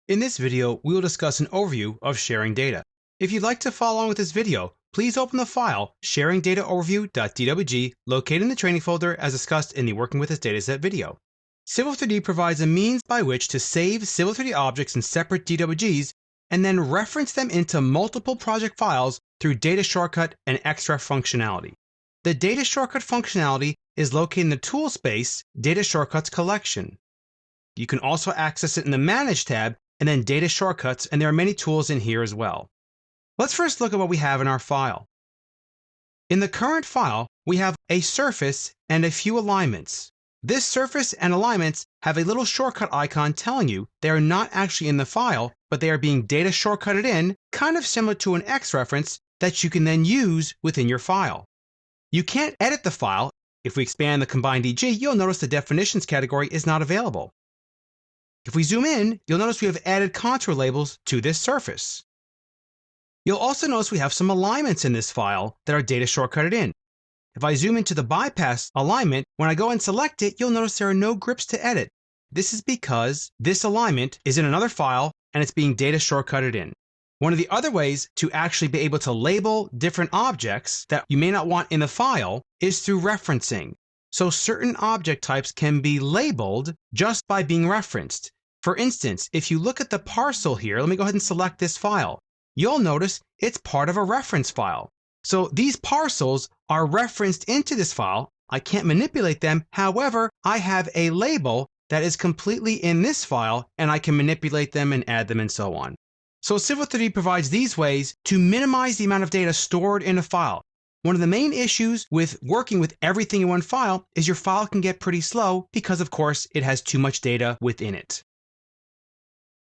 In this video, we will discuss an overview of sharing data. If you'd like to follow along with this video, please open the file sharingdataoverview.dwg located in the training folder as discussed in the Working with this Dataset video. Civil 3D provides a means by which to save Civil 3D objects in separate DWGs and then reference them into multiple project files through data shortcut and exref functionality. The data shortcut functionality is located in the tool space Data Shortcuts collection. You can also access it in the Manage tab and then Data Shortcuts, and there are many tools in here as well. Let's first look at what we have in our file. In the current file, we have a surface and a few alignments. This surface and alignments have a little shortcut icon telling you they are not actually in the file, but they are being data shortcutted in, kind of similar to an X reference that you can then use within your file. You can't edit the file. If we expand the combined EG, you'll notice the definitions category is not available. If we zoom in, you'll notice we have added contour labels to this surface. You'll also notice we have some alignments in this file that are data shortcutted in. If I zoom into the bypass alignment, when I go and select it, you'll notice there are no grips to edit. This is because this alignment is in another file and it's being data shortcutted in. One of the other ways to actually be able to label different objects that you may not want in the file is through referencing. So certain object types can be labeled just by being referenced. For instance, if you look at the parcel here, let me go ahead and select this file. You'll notice it's part of a reference file. So these parcels are referenced into this file. I can't manipulate them. However, I have a label that is completely in this file and I can manipulate them and add them and so on. So Civil 3D provides these ways to minimize the amount of data stored in a file. One of the main issues with working with everything in one file is your file can get pretty slow because, of course, it has too much data within it.